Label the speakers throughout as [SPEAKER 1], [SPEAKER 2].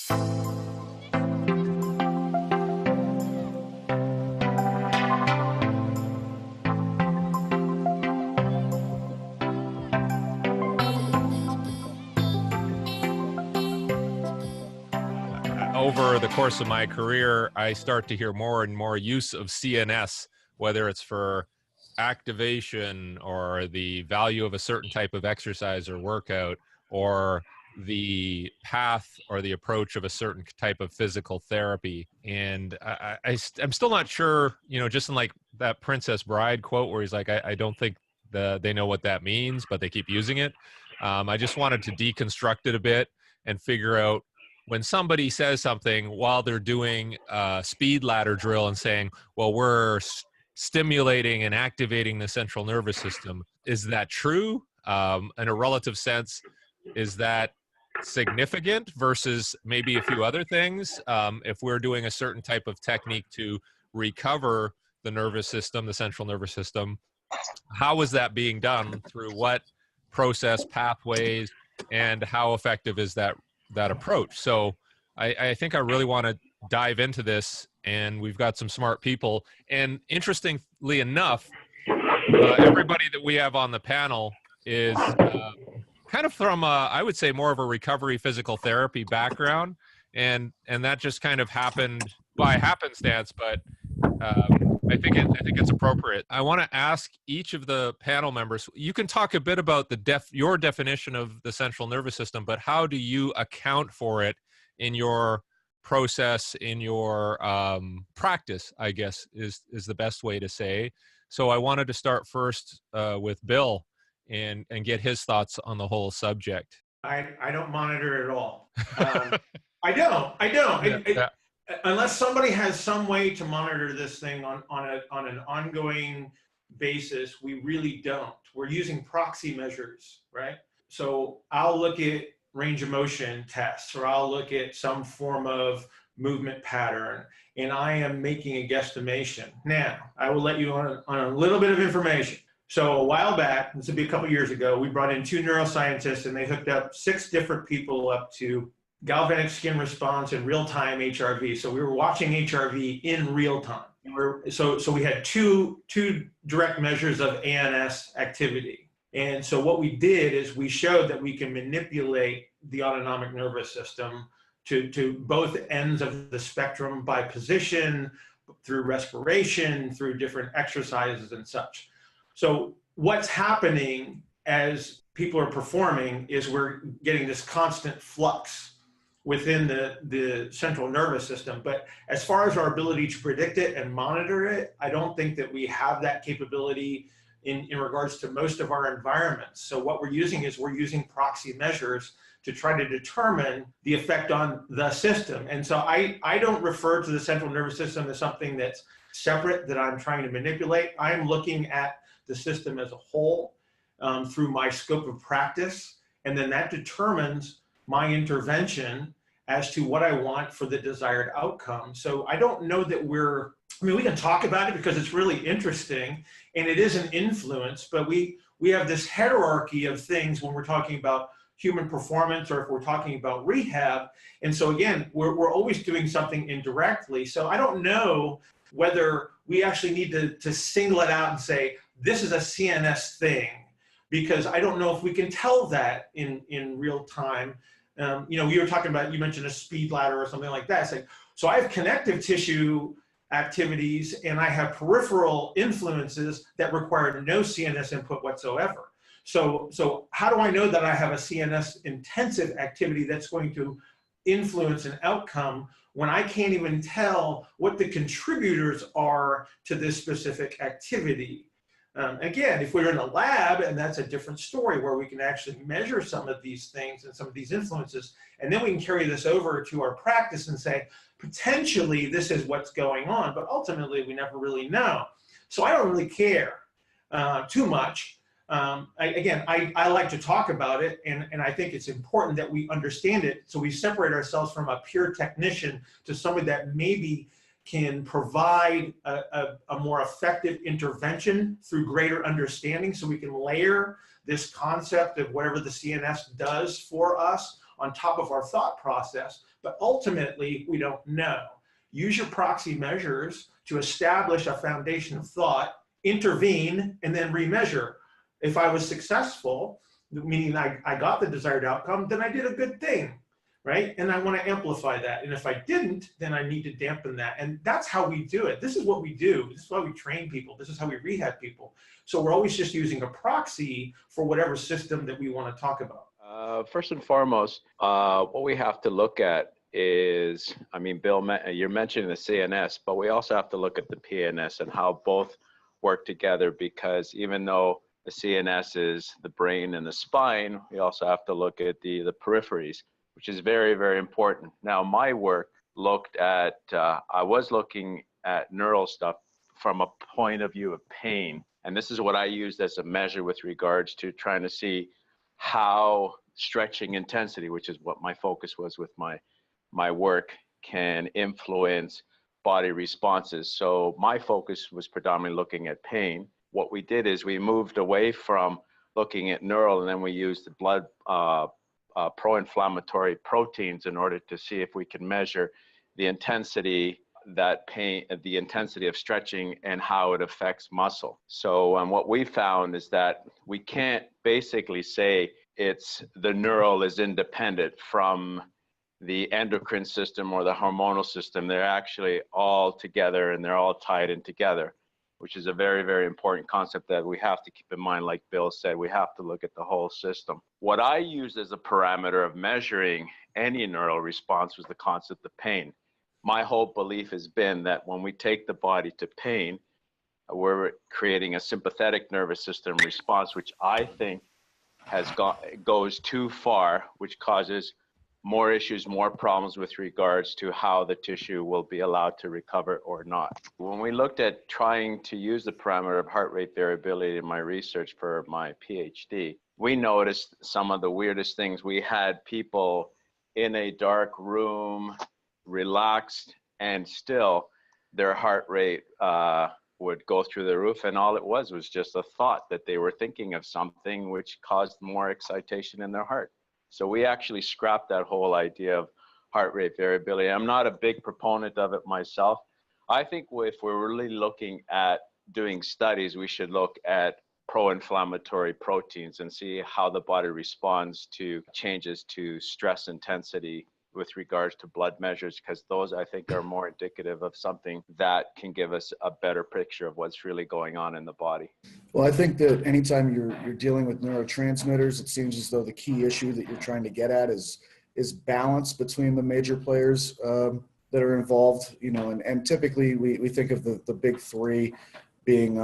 [SPEAKER 1] Over the course of my career, I start to hear more and more use of CNS, whether it's for activation or the value of a certain type of exercise or workout, or the path or the approach of a certain type of physical therapy. And I'm still not sure, just in like that Princess Bride quote where he's like, I don't think they know what that means, but they keep using it. I just wanted to deconstruct it a bit and figure out, when somebody says something while they're doing a speed ladder drill and saying, well, we're stimulating and activating the central nervous system, is that true? In a relative sense, is that significant versus maybe a few other things? If we're doing a certain type of technique to recover the nervous system, the central nervous system, how is that being done? Through what process, pathways, and how effective is that approach? So I think I really want to dive into this, and we've got some smart people. And interestingly enough, everybody that we have on the panel is kind of from I would say more of a recovery physical therapy background, and that just kind of happened by happenstance, but I think it's appropriate. I want to ask each of the panel members, you can talk a bit about your definition of the central nervous system, but how do you account for it in your process, in your practice, I guess is the best way to say. So I wanted to start first with Bill and get his thoughts on the whole subject.
[SPEAKER 2] I don't monitor it at all. I don't.
[SPEAKER 1] Yeah.
[SPEAKER 2] Unless somebody has some way to monitor this thing on an ongoing basis, we really don't. We're using proxy measures, right? So I'll look at range of motion tests, or I'll look at some form of movement pattern, and I am making a guesstimation. Now, I will let you on a little bit of information. So a while back, this would be a couple years ago, we brought in 2 neuroscientists, and they hooked up 6 different people up to galvanic skin response in real-time HRV. So we were watching HRV in real time. So we had two direct measures of ANS activity. And so what we did is we showed that we can manipulate the autonomic nervous system to both ends of the spectrum by position, through respiration, through different exercises and such. So what's happening as people are performing is we're getting this constant flux within the central nervous system. But as far as our ability to predict it and monitor it, I don't think that we have that capability in regards to most of our environments. So what we're using proxy measures to try to determine the effect on the system. And so I don't refer to the central nervous system as something that's separate that I'm trying to manipulate. I'm looking at the system as a whole through my scope of practice. And then that determines my intervention as to what I want for the desired outcome. So I don't know that we can talk about it because it's really interesting and it is an influence, but we have this hierarchy of things when we're talking about human performance or if we're talking about rehab. And so again, we're always doing something indirectly. So I don't know whether we actually need to single it out and say, this is a CNS thing, because I don't know if we can tell that in real time. You were talking about, you mentioned a speed ladder or something like that. It's like, so I have connective tissue activities and I have peripheral influences that require no CNS input whatsoever. So how do I know that I have a CNS intensive activity that's going to influence an outcome when I can't even tell what the contributors are to this specific activity? Again, if we're in a lab, and that's a different story where we can actually measure some of these things and some of these influences, and then we can carry this over to our practice and say, potentially this is what's going on, but ultimately we never really know. So I don't really care too much. I like to talk about it, and I think it's important that we understand it, so we separate ourselves from a pure technician to somebody that maybe can provide a more effective intervention through greater understanding, so we can layer this concept of whatever the CNS does for us on top of our thought process, but ultimately we don't know. Use your proxy measures to establish a foundation of thought, intervene, and then remeasure. If I was successful, meaning I got the desired outcome, then I did a good thing, right? And I want to amplify that. And if I didn't, then I need to dampen that. And that's how we do it. This is what we do. This is why we train people. This is how we rehab people. So we're always just using a proxy for whatever system that we want to talk about.
[SPEAKER 3] First and foremost, what we have to look at is, I mean, Bill, you're mentioning the CNS, but we also have to look at the PNS and how both work together, because even though the CNS is the brain and the spine, we also have to look at the peripheries, which is very, very important. Now, my work looked at, I was looking at neural stuff from a point of view of pain. And this is what I used as a measure with regards to trying to see how stretching intensity, which is what my focus was with my work, can influence body responses. So my focus was predominantly looking at pain. What we did is we moved away from looking at neural, and then we used the blood pro-inflammatory proteins in order to see if we can measure the intensity, that pain, the intensity of stretching and how it affects muscle. So what we found is that we can't basically say it's the neural is independent from the endocrine system or the hormonal system. They're actually all together and they're all tied in together, which is a very, very important concept that we have to keep in mind. Like Bill said, we have to look at the whole system. What I used as a parameter of measuring any neural response was the concept of pain. My whole belief has been that when we take the body to pain, we're creating a sympathetic nervous system response, which I think goes too far, which causes more issues, more problems with regards to how the tissue will be allowed to recover or not. When we looked at trying to use the parameter of heart rate variability in my research for my PhD, we noticed some of the weirdest things. We had people in a dark room, relaxed, and still their heart rate would go through the roof, and all it was just a thought that they were thinking of something which caused more excitation in their heart. So we actually scrapped that whole idea of heart rate variability. I'm not a big proponent of it myself. I think if we're really looking at doing studies, we should look at pro-inflammatory proteins and see how the body responds to changes to stress intensity with regards to blood measures, because those I think are more indicative of something that can give us a better picture of what's really going on in the body.
[SPEAKER 4] Well, I think that anytime you're dealing with neurotransmitters, it seems as though the key issue that you're trying to get at is balance between the major players that are involved, you know, and typically we think of the big three being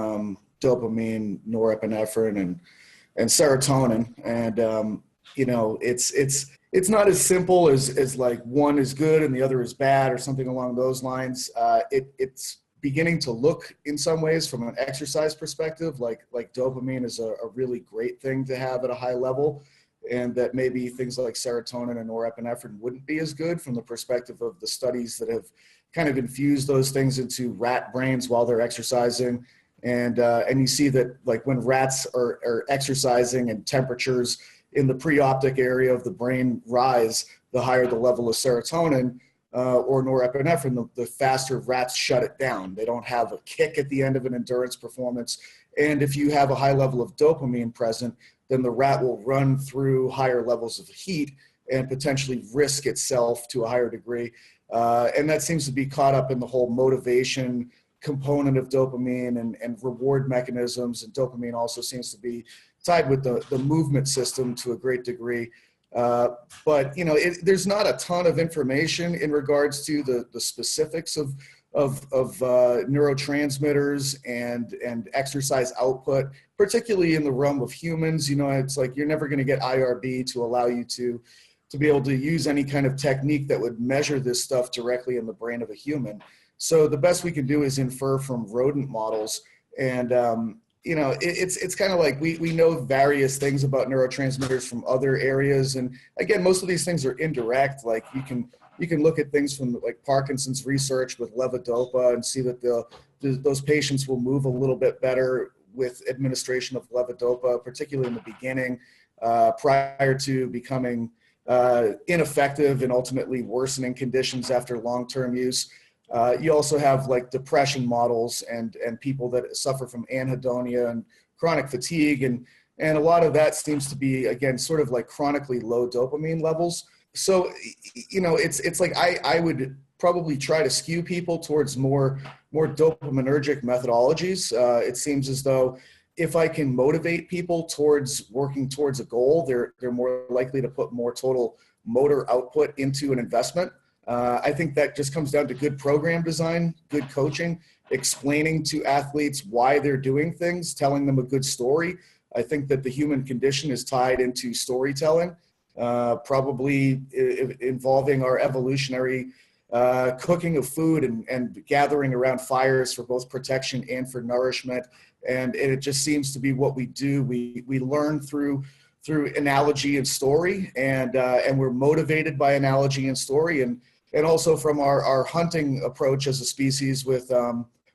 [SPEAKER 4] dopamine, norepinephrine, and serotonin. And, you know, it's not as simple as like one is good and the other is bad or something along those lines. It's beginning to look in some ways from an exercise perspective, like dopamine is a really great thing to have at a high level, and that maybe things like serotonin and norepinephrine wouldn't be as good from the perspective of the studies that have kind of infused those things into rat brains while they're exercising. And you see that like when rats are exercising and temperatures in the preoptic area of the brain rise, the higher the level of serotonin or norepinephrine, the faster rats shut it down. They don't have a kick at the end of an endurance performance. And if you have a high level of dopamine present, then the rat will run through higher levels of heat and potentially risk itself to a higher degree. And that seems to be caught up in the whole motivation component of dopamine and reward mechanisms. And dopamine also seems to be tied with the movement system to a great degree. But, you know, there's not a ton of information in regards to the specifics of neurotransmitters and exercise output, particularly in the realm of humans. You know, it's like you're never going to get IRB to allow you to be able to use any kind of technique that would measure this stuff directly in the brain of a human. So the best we can do is infer from rodent models. And, you know, it's kind of like we know various things about neurotransmitters from other areas. And again, most of these things are indirect. Like you can look at things from like Parkinson's research with levodopa and see that those patients will move a little bit better with administration of levodopa, particularly in the beginning, prior to becoming ineffective and ultimately worsening conditions after long-term use. You also have like depression models and people that suffer from anhedonia and chronic fatigue. And a lot of that seems to be, again, sort of like chronically low dopamine levels. So, you know, it's like I would probably try to skew people towards more dopaminergic methodologies. It seems as though if I can motivate people towards working towards a goal, they're more likely to put more total motor output into an investment. I think that just comes down to good program design, good coaching, explaining to athletes why they're doing things, telling them a good story. I think that the human condition is tied into storytelling, probably involving our evolutionary cooking of food and gathering around fires for both protection and for nourishment. And it just seems to be what we do. We learn through analogy and story, and we're motivated by analogy and story, and also from our hunting approach as a species with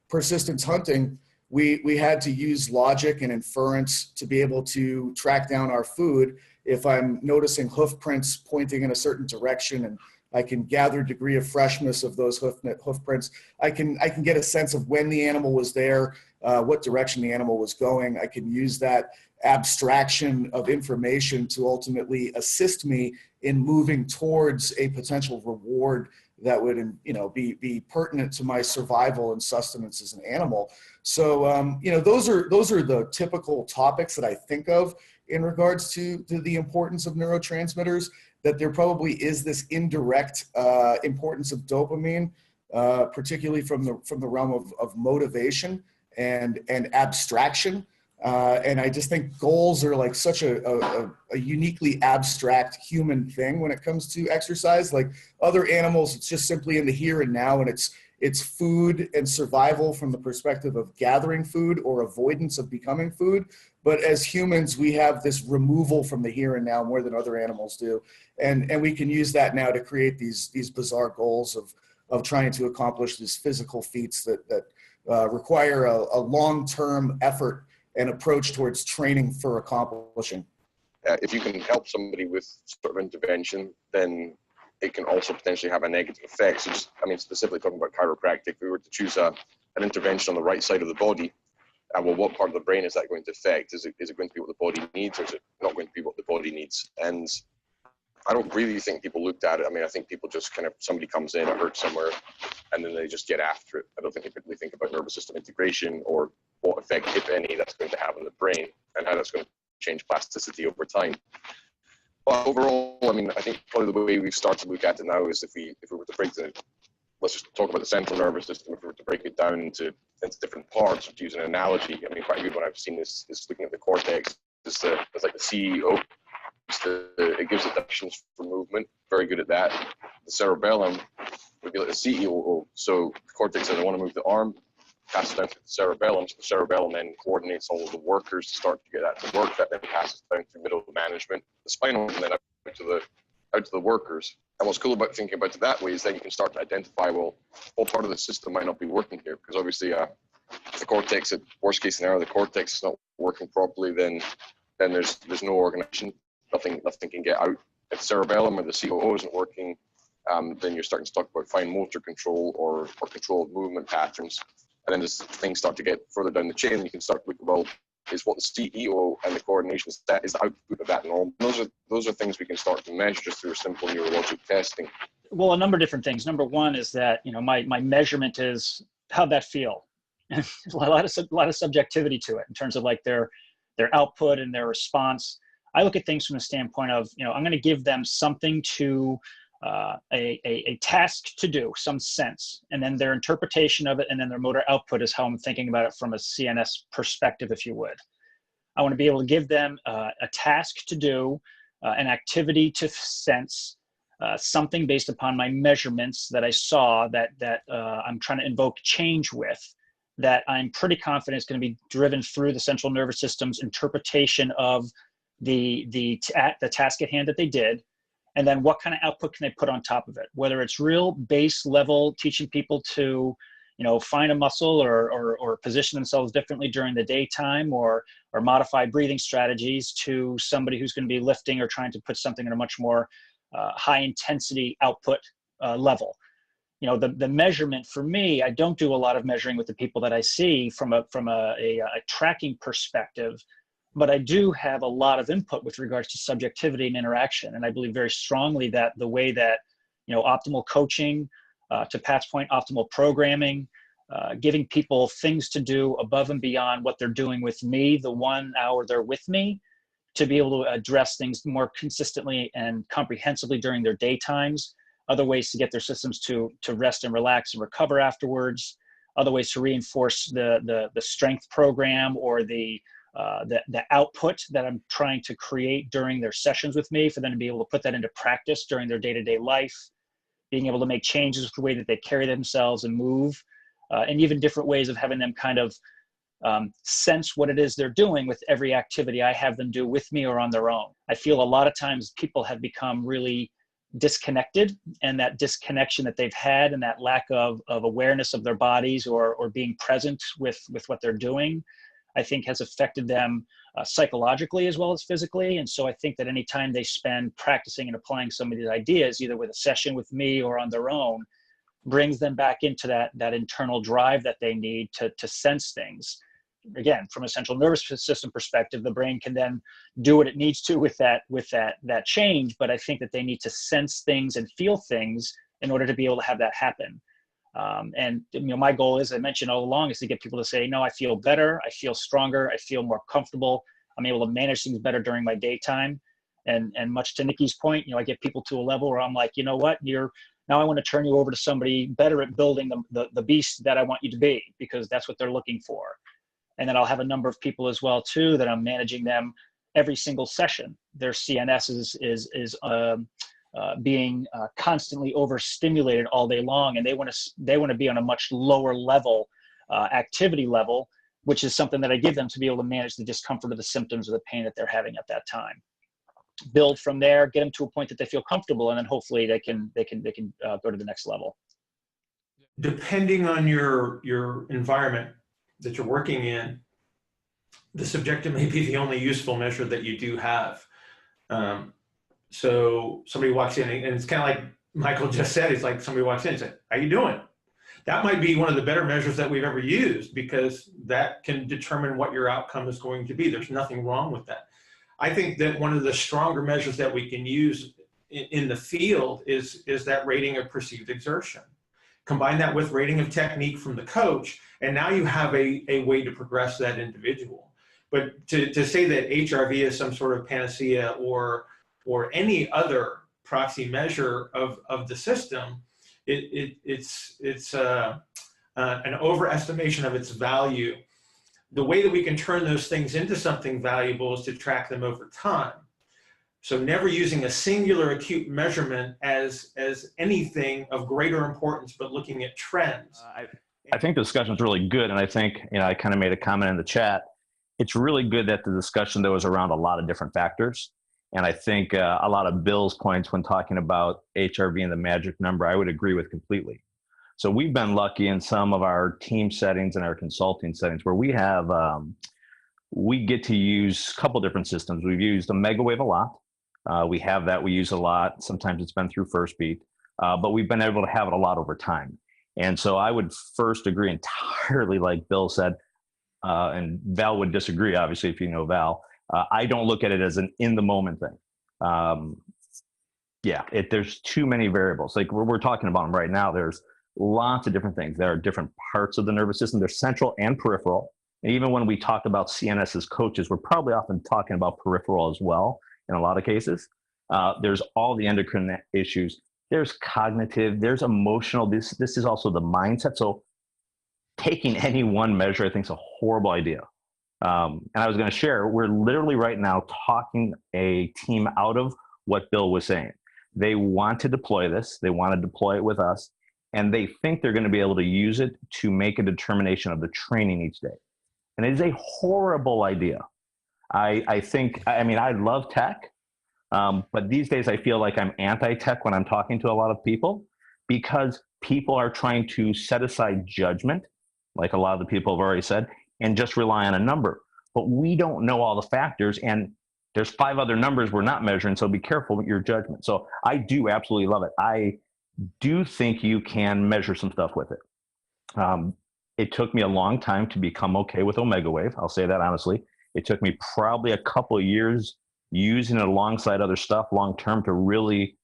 [SPEAKER 4] persistence hunting, we had to use logic and inference to be able to track down our food. If I'm noticing hoof prints pointing in a certain direction and I can gather a degree of freshness of those hoof prints, I can get a sense of when the animal was there, what direction the animal was going. I can use that abstraction of information to ultimately assist me in moving towards a potential reward that would, you know, be pertinent to my survival and sustenance as an animal. So, you know, those are the typical topics that I think of in regards to the importance of neurotransmitters. That there probably is this indirect importance of dopamine, particularly from the realm of motivation and abstraction. And I just think goals are like such a uniquely abstract human thing when it comes to exercise. Like other animals, it's just simply in the here and now, and it's food and survival from the perspective of gathering food or avoidance of becoming food. But as humans, we have this removal from the here and now more than other animals do. And we can use that now to create these bizarre goals of trying to accomplish these physical feats that require a long-term effort and approach towards training for accomplishing.
[SPEAKER 5] If you can help somebody with sort of intervention, then it can also potentially have a negative effect. So just, I mean, specifically talking about chiropractic, if we were to choose an intervention on the right side of the body, well, what part of the brain is that going to affect? Is it going to be what the body needs, or is it not going to be what the body needs? And I don't really think people looked at it. I mean, I think people just kind of, somebody comes in, it hurts somewhere, and then they just get after it. I don't think they particularly think about nervous system integration or what effect, if any, that's going to have on the brain and how that's going to change plasticity over time. But overall, I mean, I think probably the way we've started to look at it now is if we were to break let's just talk about the central nervous system, if we were to break it down into different parts, to use an analogy. I mean, quite a good one I've seen is looking at the cortex. It's like the CEO. It gives the directions for movement. Very good at that. The cerebellum would be like the CEO. So the cortex says, I want to move the arm, passes down to the cerebellum. So the cerebellum then coordinates all of the workers to start to get that to work. That then passes down through middle management, the spinal, and then out to the workers. And what's cool about thinking about it that way is then you can start to identify, well, what part of the system might not be working here? Because obviously, if the cortex, at worst case scenario, the cortex is not working properly, then there's no organization. Nothing can get out. If the cerebellum or the COO isn't working, then you're starting to talk about fine motor control or control of movement patterns. And then as things start to get further down the chain, you can start to look, well, is what the CEO and the coordination is the output of that norm. Those are things we can start to measure just through simple neurologic testing.
[SPEAKER 6] Well, a number of different things. Number one is that, you know, my measurement is how'd that feel? And a lot of subjectivity to it in terms of like their output and their response. I look at things from the standpoint of, you know, I'm going to give them something to a task to do, some sense, and then their interpretation of it, and then their motor output is how I'm thinking about it from a CNS perspective, if you would. I want to be able to give them a task to do, an activity to sense, something based upon my measurements that I saw that I'm trying to invoke change with, that I'm pretty confident is going to be driven through the central nervous system's interpretation of the task at hand that they did. And then what kind of output can they put on top of it? Whether it's real base level, teaching people to, you know, find a muscle or position themselves differently during the daytime, or modify breathing strategies, to somebody who's going to be lifting or trying to put something in a much more high intensity output level. You know, the measurement for me, I don't do a lot of measuring with the people that I see from a tracking perspective, but I do have a lot of input with regards to subjectivity and interaction. And I believe very strongly that the way that, you know, optimal coaching, to Pat's point, optimal programming, giving people things to do above and beyond what they're doing with me, the 1 hour they're with me, to be able to address things more consistently and comprehensively during their daytimes, other ways to get their systems to rest and relax and recover afterwards, other ways to reinforce the strength program or the output that I'm trying to create during their sessions with me, for them to be able to put that into practice during their day-to-day life, being able to make changes with the way that they carry themselves and move, and even different ways of having them kind of sense what it is they're doing with every activity I have them do with me or on their own. I feel a lot of times people have become really disconnected, and that disconnection that they've had and that lack of awareness of their bodies or being present with what they're doing, I think has affected them psychologically as well as physically. And so I think that anytime they spend practicing and applying some of these ideas, either with a session with me or on their own, brings them back into that internal drive that they need to sense things. Again, from a central nervous system perspective, the brain can then do what it needs to with that change. But I think that they need to sense things and feel things in order to be able to have that happen. And you know, my goal, as I mentioned all along, is to get people to say, no, I feel better, I feel stronger, I feel more comfortable, I'm able to manage things better during my daytime. And much to Nicky's point, you know, I get people to a level where I'm like, you know what, now I want to turn you over to somebody better at building the beast that I want you to be, because that's what they're looking for. And then I'll have a number of people as well too that I'm managing them every single session. Their CNS is being constantly overstimulated all day long, and they want to be on a much lower level, activity level, which is something that I give them to be able to manage the discomfort of the symptoms of the pain that they're having at that time. Build from there, get them to a point that they feel comfortable, and then hopefully they can go to the next level.
[SPEAKER 2] Depending on your environment that you're working in, the subjective may be the only useful measure that you do have. So somebody walks in, and it's kind of like Michael just said, it's like somebody walks in and says, how you doing? That might be one of the better measures that we've ever used, because that can determine what your outcome is going to be. There's nothing wrong with that. I think that one of the stronger measures that we can use in the field is that rating of perceived exertion. Combine that with rating of technique from the coach, and now you have a way to progress that individual. But to say that HRV is some sort of panacea or any other proxy measure of the system, it's an overestimation of its value. The way that we can turn those things into something valuable is to track them over time. So never using a singular acute measurement as anything of greater importance, but looking at trends.
[SPEAKER 7] I think the discussion is really good. And I think, you know, I kind of made a comment in the chat. It's really good that the discussion that was around a lot of different factors. And I think a lot of Bill's points when talking about HRV and the magic number, I would agree with completely. So we've been lucky in some of our team settings and our consulting settings where we have, we get to use a couple different systems. We've used a MegaWave a lot. We have that we use a lot. Sometimes it's been through FirstBeat, but we've been able to have it a lot over time. And so I would first agree entirely, like Bill said, and Val would disagree, obviously, if you know Val. I don't look at it as an in-the-moment thing. There's too many variables. Like we're talking about them right now. There's lots of different things. There are different parts of the nervous system. There's central and peripheral. And even when we talk about CNS as coaches, we're probably often talking about peripheral as well in a lot of cases. There's all the endocrine issues. There's cognitive, there's emotional. This is also the mindset. So taking any one measure, I think, is a horrible idea. And I was going to share, we're literally right now talking a team out of what Bill was saying. They want to deploy this. They want to deploy it with us. And they think they're going to be able to use it to make a determination of the training each day. And it is a horrible idea. I think, I mean, I love tech, but these days I feel like I'm anti-tech when I'm talking to a lot of people, because people are trying to set aside judgment, like a lot of the people have already said, and just rely on a number. But we don't know all the factors. And there's 5 other numbers we're not measuring, so be careful with your judgment. So I do absolutely love it. I do think you can measure some stuff with it. It took me a long time to become okay with Omega Wave. I'll say that honestly. It took me probably a couple of years using it alongside other stuff long-term to really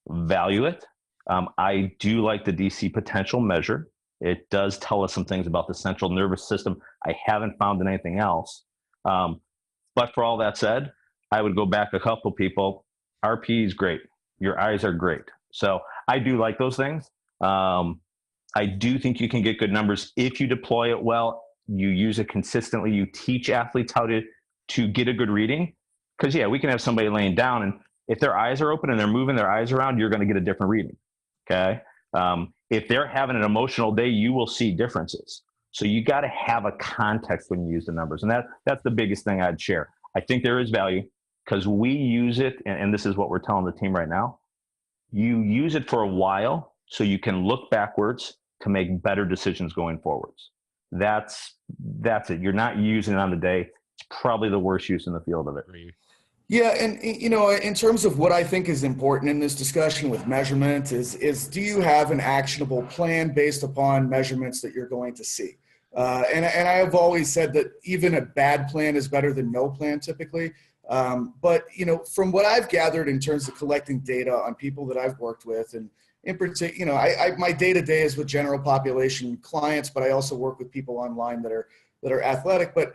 [SPEAKER 7] value it. I do like the DC potential measure. It does tell us some things about the central nervous system I haven't found in anything else. But for all that said, I would go back a couple people. RP is great. Your eyes are great. So I do like those things. I do think you can get good numbers if you deploy it well, you use it consistently, you teach athletes how to get a good reading. Because, yeah, we can have somebody laying down, and if their eyes are open and they're moving their eyes around, you're going to get a different reading, okay? If they're having an emotional day, you will see differences. So you got to have a context when you use the numbers, and that's the biggest thing I'd share. I think there is value because we use it, and this is what we're telling the team right now. You use it for a while so you can look backwards to make better decisions going forwards. That's it. You're not using it on the day. It's probably the worst use in the field of it.
[SPEAKER 4] Yeah, and in terms of what I think is important in this discussion with measurement is do you have an actionable plan based upon measurements that you're going to see? And I have always said that even a bad plan is better than no plan typically. But from what I've gathered in terms of collecting data on people that I've worked with, and in particular, my day-to-day is with general population clients, but I also work with people online that are athletic. But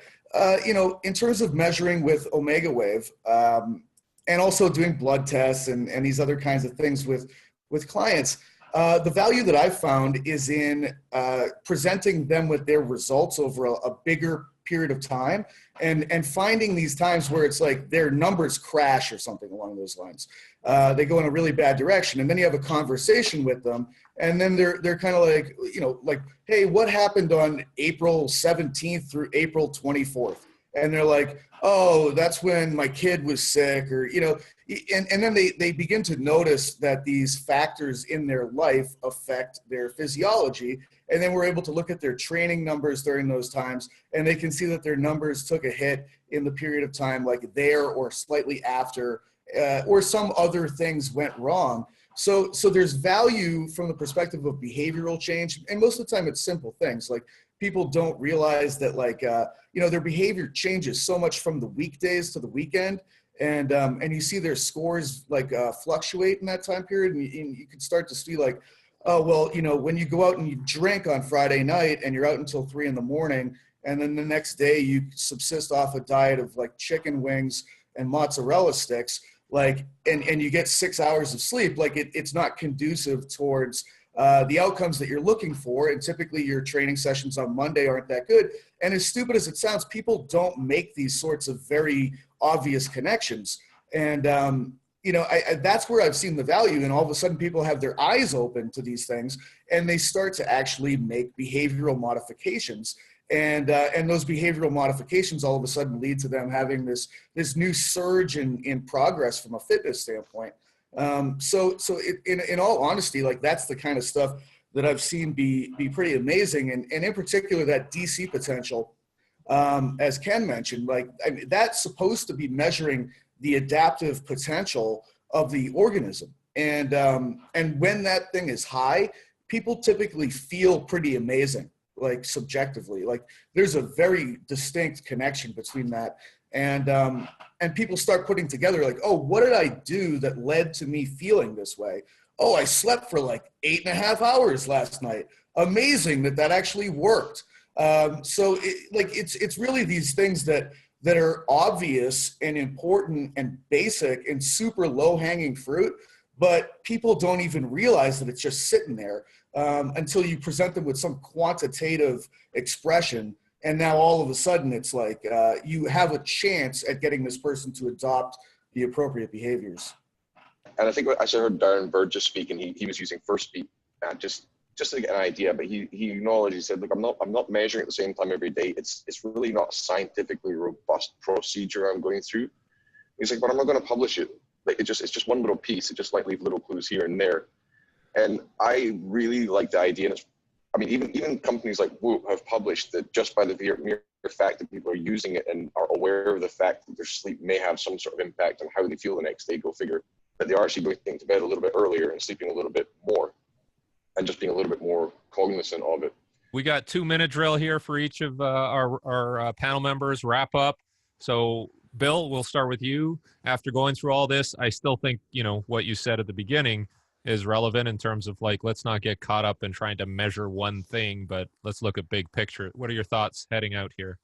[SPEAKER 4] in terms of measuring with Omega Wave, and also doing blood tests and these other kinds of things with clients, the value that I've found is in presenting them with their results over a bigger period of time, and finding these times where it's like their numbers crash or something along those lines. They go in a really bad direction, and then you have a conversation with them, and then they're kind of like, like, hey, what happened on April 17th through April 24th? And they're like, oh, that's when my kid was sick, or, and then they begin to notice that these factors in their life affect their physiology. And then we're able to look at their training numbers during those times, and they can see that their numbers took a hit in the period of time like there or slightly after, or some other things went wrong. So there's value from the perspective of behavioral change. And most of the time it's simple things. Like, people don't realize that, like, their behavior changes so much from the weekdays to the weekend. And you see their scores like fluctuate in that time period. And you can start to see like, oh, well, when you go out and you drink on Friday night and you're out until 3 a.m, and then the next day you subsist off a diet of like chicken wings and mozzarella sticks, like, and you get 6 hours of sleep, like it's not conducive towards the outcomes that you're looking for. And typically your training sessions on Monday aren't that good. And as stupid as it sounds, people don't make these sorts of very obvious connections. And, that's where I've seen the value. And all of a sudden people have their eyes open to these things, and they start to actually make behavioral modifications. And those behavioral modifications all of a sudden lead to them having this new surge in progress from a fitness standpoint. So in all honesty, like, that's the kind of stuff that I've seen be pretty amazing. And in particular, that DC potential, as Ken mentioned, like, that's supposed to be measuring the adaptive potential of the organism. And when that thing is high, people typically feel pretty amazing, like subjectively. Like, there's a very distinct connection between that. And people start putting together like, oh, what did I do that led to me feeling this way? Oh, I slept for like 8.5 hours last night. Amazing that actually worked. So it's really these things that are obvious and important and basic and super low hanging fruit, but people don't even realize that it's just sitting there until you present them with some quantitative expression. And now all of a sudden it's like you have a chance at getting this person to adopt the appropriate behaviors.
[SPEAKER 5] And I think I heard Darren Burgess speak, and he was using first beat just to get an idea, but he acknowledged, he said, look, I'm not measuring at the same time every day. It's really not a scientifically robust procedure I'm going through. He's like, but I'm not going to publish it. Like, it's just one little piece. It just like leave little clues here and there. And I really like the idea. And I mean, even companies like Whoop have published that just by the mere fact that people are using it and are aware of the fact that their sleep may have some sort of impact on how they feel the next day, go figure, that they are actually going to bed a little bit earlier and sleeping a little bit more and just being a little bit more cognizant of it.
[SPEAKER 1] We got 2-minute drill here for each of our panel members, wrap up. So Bill, we'll start with you. After going through all this, I still think, what you said at the beginning is relevant in terms of like, let's not get caught up in trying to measure one thing, but let's look at big picture. What are your thoughts heading out here?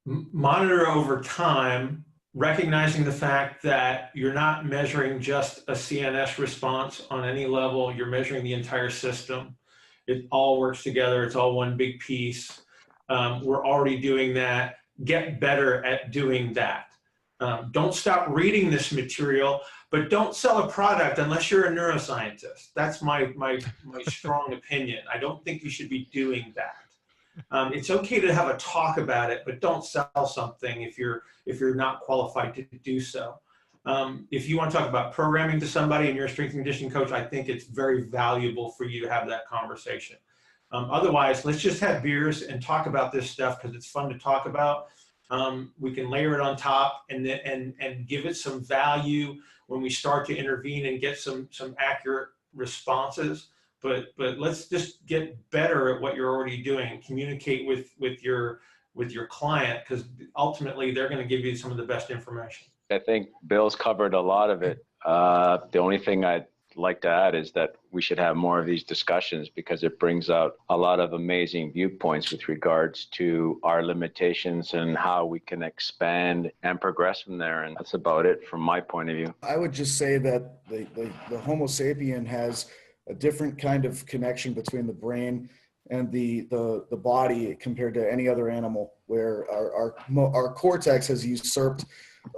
[SPEAKER 2] Monitor over time, recognizing the fact that you're not measuring just a CNS response on any level, you're measuring the entire system. It all works together. It's all one big piece. We're already doing that. Get better at doing that. Don't stop reading this material, but don't sell a product unless you're a neuroscientist. That's my strong opinion. I don't think you should be doing that. It's okay to have a talk about it, but don't sell something if you're not qualified to do so. If you want to talk about programming to somebody and you're a strength and conditioning coach, I think it's very valuable for you to have that conversation. Otherwise, let's just have beers and talk about this stuff because it's fun to talk about. We can layer it on top and give it some value when we start to intervene and get some accurate responses. But let's just get better at what you're already doing. Communicate with your client because ultimately they're going to give you some of the best information.
[SPEAKER 3] I think Bill's covered a lot of it. The only thing I'd like to add is that we should have more of these discussions because it brings out a lot of amazing viewpoints with regards to our limitations and how we can expand and progress from there. And that's about it from my point of view.
[SPEAKER 4] I would just say that the Homo sapien has a different kind of connection between the brain and the body compared to any other animal, where our cortex has usurped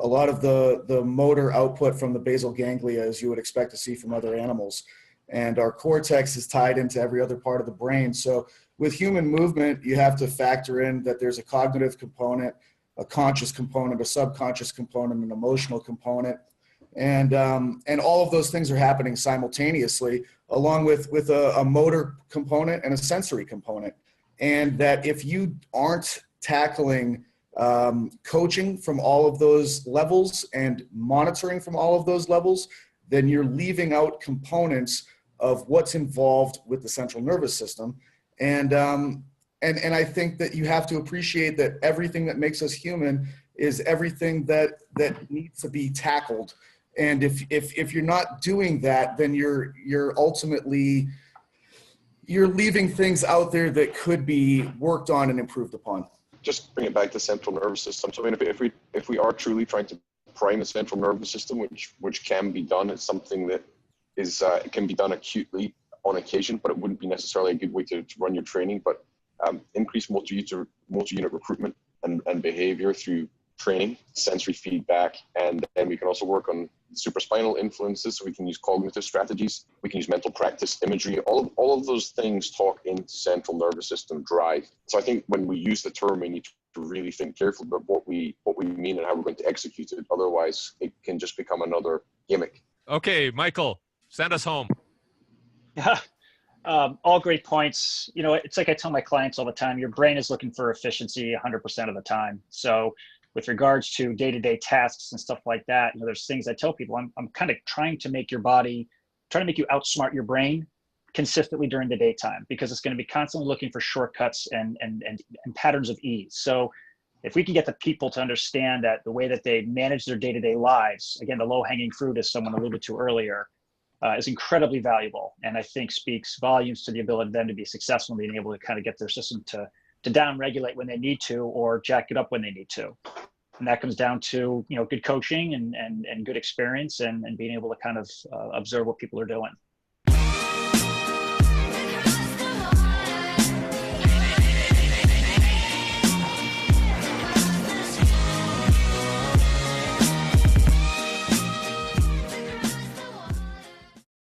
[SPEAKER 4] a lot of the motor output from the basal ganglia, as you would expect to see from other animals. And our cortex is tied into every other part of the brain. So with human movement, you have to factor in that there's a cognitive component, a conscious component, a subconscious component, an emotional component. And all of those things are happening simultaneously, along with a motor component and a sensory component. And that if you aren't tackling coaching from all of those levels and monitoring from all of those levels, then you're leaving out components of what's involved with the central nervous system. And I think that you have to appreciate that everything that makes us human is everything that needs to be tackled. And if you're not doing that, then you're ultimately leaving things out there that could be worked on and improved upon.
[SPEAKER 5] Just bring it back to the central nervous system. So I mean, if we are truly trying to prime the central nervous system, which can be done, it's something that is it can be done acutely on occasion, but it wouldn't be necessarily a good way to run your training. But increase multi-unit recruitment and behavior through training, sensory feedback, and then we can also work on supraspinal influences. So we can use cognitive strategies, we can use mental practice imagery. All of those things talk into central nervous system drive. So I think when we use the term, we need to really think carefully about what we mean and how we're going to execute it. Otherwise, it can just become another gimmick.
[SPEAKER 1] Okay, Michael, send us home.
[SPEAKER 6] Yeah. All great points. It's like I tell my clients all the time, your brain is looking for efficiency 100% of the time. So with regards to day-to-day tasks and stuff like that, there's things I tell people, I'm kind of trying to make you outsmart your brain consistently during the daytime, because it's going to be constantly looking for shortcuts and patterns of ease. So if we can get the people to understand that the way that they manage their day-to-day lives, again, the low-hanging fruit, as someone alluded to earlier, is incredibly valuable, and I think speaks volumes to the ability of them to be successful in being able to kind of get their system to down-regulate when they need to, or jack it up when they need to. And that comes down to, good coaching and good experience and being able to kind of observe what people are doing.